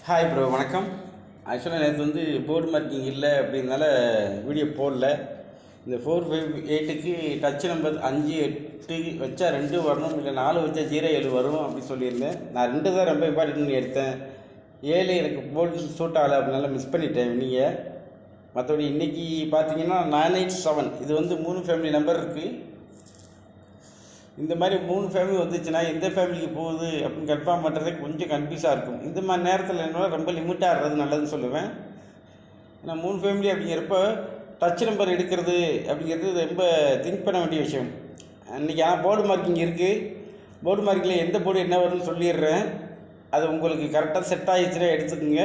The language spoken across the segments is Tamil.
ஹாய் ப்ரோ, வணக்கம். ஆக்சுவலாக நேற்று போர்டு மார்க்கிங் இல்லை அப்படின்னால வீடியோ போடல. இந்த 458க்கு டச் நம்பர் 5 8 வச்சா 2 வரணும், இல்லை 4 வச்சா 07 வரும் அப்படி சொல்லியிருந்தேன். நான் 2 தான் ரொம்ப இம்பார்ட்டன்ட் எடுத்தேன். 7 எனக்கு போர்டு சூட் ஆகலை, அப்படினால மிஸ் பண்ணிட்டேன் நீங்கள். மற்றபடி இன்றைக்கி பார்த்தீங்கன்னா 987 இது 3 ஃபேமிலி நம்பர் இருக்குது. இந்த மாதிரி 3 ஃபேமிலி வந்துச்சுன்னா எந்த ஃபேமிலிக்கு போகுது அப்படின்னு கன்ஃபார்ம் பண்ணுறதே கொஞ்சம் கன்ஃபியூஸாக இருக்கும். இந்த மாதிரி நேரத்தில் என்ன ரொம்ப லிமிட்டாக ஆடுறது நல்லதுன்னு சொல்லுவேன். ஏன்னா 3 ஃபேமிலி அப்படிங்கிறப்ப டச் நம்பர் எடுக்கிறது அப்படிங்கிறது ரொம்ப திங்க் பண்ண வேண்டிய விஷயம். இன்றைக்கி ஆனால் போர்டு மார்க்கிங் இருக்குது. போர்டு மார்க்கிங்கில் எந்த போர்டு என்ன வரும்னு சொல்லிடுறேன். அது உங்களுக்கு கரெக்டாக செட் ஆகிடுச்சுன்னா எடுத்துக்கோங்க,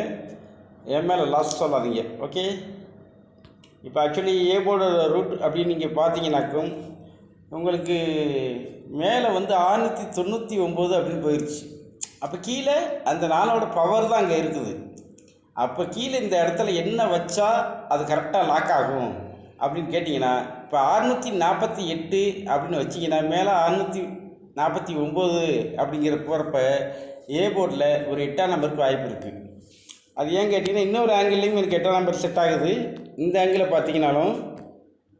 என் மேலே லாஸ் சொல்லாதீங்க. ஓகே. இப்போ ஆக்சுவலி ஏ போர்டு ரூட் அப்படின்னு நீங்கள் பார்த்தீங்கன்னாக்கும் உங்களுக்கு மேலே 699 அப்படின்னு போயிடுச்சு. அப்போ கீழே அந்த நாளோட பவர் தான் அங்கே இருக்குது. அப்போ கீழே இந்த இடத்துல என்ன வச்சா அது கரெக்டாக லாக் ஆகும் அப்படின்னு கேட்டிங்கன்னா, இப்போ 648 அப்படின்னு வச்சிங்கன்னா மேலே 649 அப்படிங்கிற போகிறப்ப ஏ போர்டில் ஒரு 8ஆம் நம்பருக்கு வாய்ப்பு இருக்குது. அது ஏன் கேட்டிங்கன்னா, இன்னொரு ஆங்கிள்லேயும் எனக்கு 8ஆம் நம்பர் செட் ஆகுது. இந்த ஆங்கிளில் பார்த்தீங்கன்னாலும்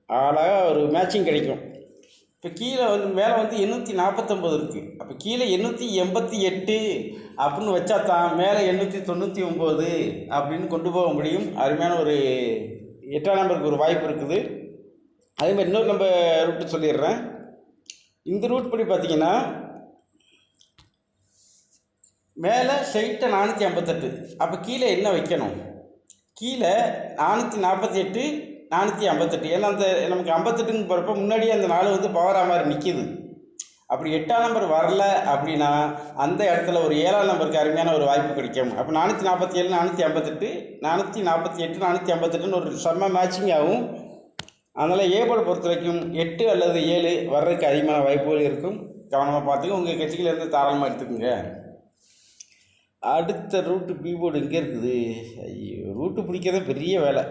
அழகாக ஒரு மேட்சிங் கிடைக்கும். இப்போ கீழே மேலே 849 இருக்குது. அப்போ கீழே 888 அப்படின்னு வச்சா தான் மேலே 899 அப்படின்னு கொண்டு போக முடியும். அருமையான ஒரு 8ஆம் நம்பருக்கு ஒரு வாய்ப்பு இருக்குது. அதேமாதிரி இன்னொரு நம்ம ரூட்டு சொல்லிடுறேன். இந்த ரூட் படி பார்த்தீங்கன்னா மேலே ஸ்ட்ரைட்டாக 458. அப்போ கீழே என்ன வைக்கணும்? கீழே 448 458. ஏன்னா அந்த நமக்கு 58ன்னு போகிறப்ப முன்னாடியே அந்த 4 பவராக மாதிரி நிற்கிது. அப்படி 8ஆம் நம்பர் வரல அப்படின்னா அந்த இடத்துல ஒரு 7ஆம் நம்பருக்கு அருமையான ஒரு வாய்ப்பு கிடைக்கும். அப்போ 447 458 448 458ன்னு ஒரு செம்ம மேட்சிங் ஆகும். அதனால் ஏ போர்டை பொறுத்த வரைக்கும் 8 அல்லது 7 வர்றதுக்கு அதிகமான வாய்ப்புகள் இருக்கும். கவனமாக பார்த்துங்க. உங்கள் கட்சியிலேருந்து தாராளமாக எடுத்துக்கோங்க. அடுத்த ரூட்டு பி போர்டு இங்கே இருக்குது. ஐயோ, ரூட்டு பிடிக்கிறதே பெரிய வேலை.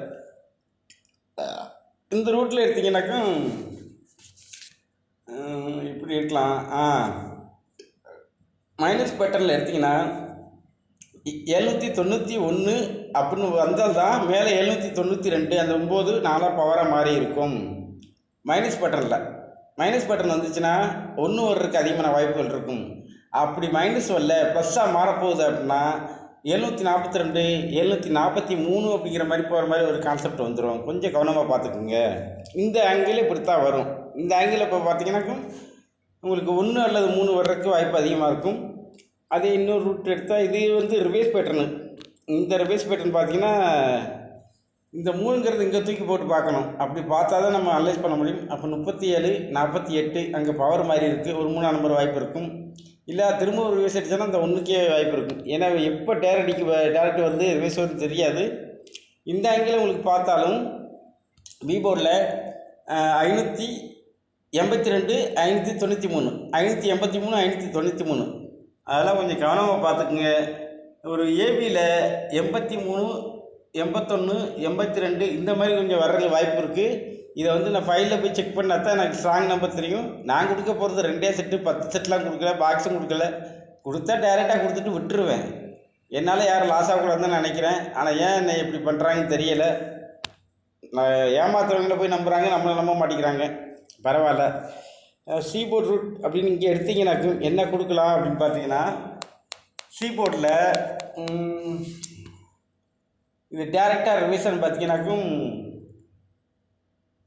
இந்த ரூட்டில் எடுத்திங்கன்னாக்கும் இப்படி இருக்கலாம். மைனஸ் பேட்டர்னில் எடுத்திங்கன்னா 791 அப்படின்னு வந்தால் தான் மேலே 792 அந்த 9 4 பவராக மாறி இருக்கும். மைனஸ் பேட்டர்ன் வந்துச்சுன்னா 1 வர்றதுக்கு அதிகமான வாய்ப்புகள் இருக்கும். அப்படி மைனஸ் வரல ப்ளஸ்ஸாக மாறப்போகுது அப்படின்னா 742 743 அப்படிங்கிற மாதிரி போகிற மாதிரி ஒரு கான்செப்ட் வந்துடும். கொஞ்சம் கவனமாக பார்த்துக்குங்க. இந்த ஆங்கிள் இப்படித்தான் வரும். இந்த ஆங்கிள் இப்போ பார்த்தீங்கன்னாக்கும் உங்களுக்கு 1 அல்லது 3 வர்றதுக்கு வாய்ப்பு அதிகமாக இருக்கும். அதே இன்னொரு ரூட் எடுத்தால் இது ரிவேஸ் பேட்டர்னு. இந்த ரிவேஸ் பேட்டர்ன் பார்த்தீங்கன்னா இந்த 3ங்கிறது இங்கே தூக்கி போட்டு பார்க்கணும். அப்படி பார்த்தா தான் நம்ம அனலைஸ் பண்ண முடியும். அப்போ 37 48 அங்கே பவர் மாதிரி இருக்குது. ஒரு 3ஆம் நம்பர் வாய்ப்பு இருக்கும். இல்லை திரும்ப ஒரு ரிவேஸ் அடித்தாலும் அந்த 1க்கே வாய்ப்பு இருக்கும். ஏன்னா எப்போ டேரக்ட் ரிவேஸ் தெரியாது. இந்த ஆங்கிள் உங்களுக்கு பார்த்தாலும் பி போர்டில் 582 593 583 593 அதெல்லாம் கொஞ்சம் கவனமாக பார்த்துக்குங்க. ஒரு ஏபியில் 83 81 82 இந்த மாதிரி கொஞ்சம் வர்றதுக்கு வாய்ப்பு இருக்குது. இதை நான் ஃபைலில் போய் செக் பண்ணால் தான் எனக்கு ஸ்ட்ராங் நம்பர் தெரியும். நான் கொடுக்க போகிறது 2 செட்டு 10 செட்லாம் கொடுக்கல, பாக்ஸும் கொடுக்கல. கொடுத்தா டேரெக்டாக கொடுத்துட்டு விட்டுருவேன். என்னால் யாரும் லாஸ் ஆகக்கூடாதுன்னு நினைக்கிறேன். ஆனால் ஏன் என்னை இப்படி பண்ணுறாங்கன்னு தெரியலை. நான் ஏமாத்துறவங்கள போய் நம்புகிறாங்க, நம்மளை நம்ப மாட்டேங்கிறாங்க. பரவாயில்ல. சி போர்ட் ரூட் அப்படின்னு இங்கே எடுத்திங்கன்னாக்கும் என்ன கொடுக்கலாம் அப்படின்னு பார்த்தீங்கன்னா, சி போர்டில் இது டேரெக்டாக ரிவிஷன் பார்த்தீங்கன்னாக்கும்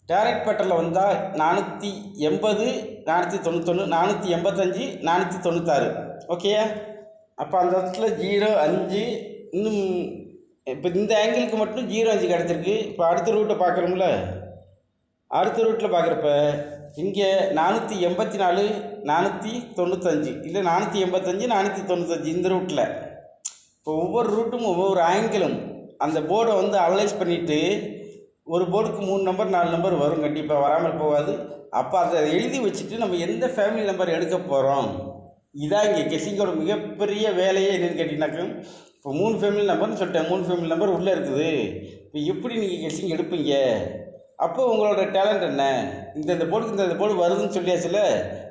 டேரக்ட் பேட்டரில் வந்தால் 480 491 485 496. ஓகேயா? அப்போ அந்த இடத்துல 05 இன்னும் இப்போ இந்த ஆங்கிளுக்கு மட்டும் 05 கிடச்சிருக்கு. இப்போ அடுத்த ரூட்டை பார்க்குறோம்ல, அடுத்த ரூட்டில் பார்க்குறப்ப இங்கே 484 495 இல்லை 485 495 இந்த ரூட்டில். இப்போ ஒவ்வொரு ரூட்டும் ஒவ்வொரு ஆங்கிளும் அந்த போர்டை அனலைஸ் பண்ணிவிட்டு ஒரு போர்டுக்கு 3 நம்பர் 4 நம்பர் வரும், கண்டிப்பாக வராமல் போகாது. அப்போ அதை எழுதி வச்சுட்டு நம்ம எந்த ஃபேமிலி நம்பர் எடுக்க போகிறோம், இதான் இங்கே கெஸ்ஸிங்கோட மிகப்பெரிய வேலையே என்னென்னு கேட்டிங்கனாக்கும், இப்போ 3 ஃபேமிலி நம்பர்னு சொல்லிட்டேன். 3 ஃபேமிலி நம்பர் உள்ளே இருக்குது. இப்போ எப்படி நீங்கள் கெஸ்ஸிங் எடுப்பீங்க? அப்போ உங்களோட டேலண்ட் என்ன? இந்த போர்டுக்கு இந்த போர்டு வருதுன்னு சொல்லியாச்சுல,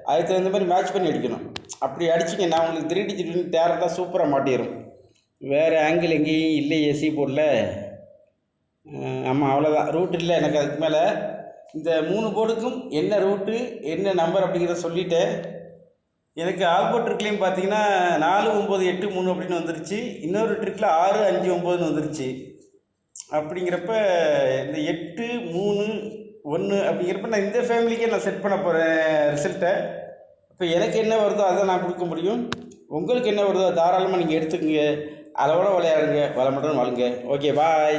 அதுக்கு தகுந்த மாதிரி மேட்ச் பண்ணி அடிக்கணும். அப்படி அடிச்சிங்கன்னா உங்களுக்கு 3 டிஜிட் டேரக்டாக சூப்பராக மாட்டிடும். வேறு ஆங்கிள் எங்கேயும் இல்லையே சி போர்டில். ஆமாம், அவ்வளோதான். ரூட் இல்லை எனக்கு அதுக்கு மேலே. இந்த 3 போர்டுக்கும் என்ன ரூட்டு என்ன நம்பர் அப்படிங்கிறத சொல்லிட்டேன். எனக்கு ஆல்போர்ட் ட்ரிக்லேயும் பார்த்தீங்கன்னா 4 9 8 3 அப்படின்னு வந்துருச்சு. இன்னொரு ட்ரிக்கில் 6 5 9ன்னு வந்துருச்சு. அப்படிங்கிறப்ப இந்த 8 3 1 அப்படிங்கிறப்ப நான் இந்த ஃபேமிலிக்கே நான் செட் பண்ண போகிறேன் ரிசல்ட்டை. இப்போ எனக்கு என்ன வருதோ அதை நான் கொடுக்க முடியும். உங்களுக்கு என்ன வருதோ தாராளமாக நீங்கள் எடுத்துக்கங்க. அளவோட விளையாடுங்க, வளமுடன் வாழுங்க. ஓகே, பாய்.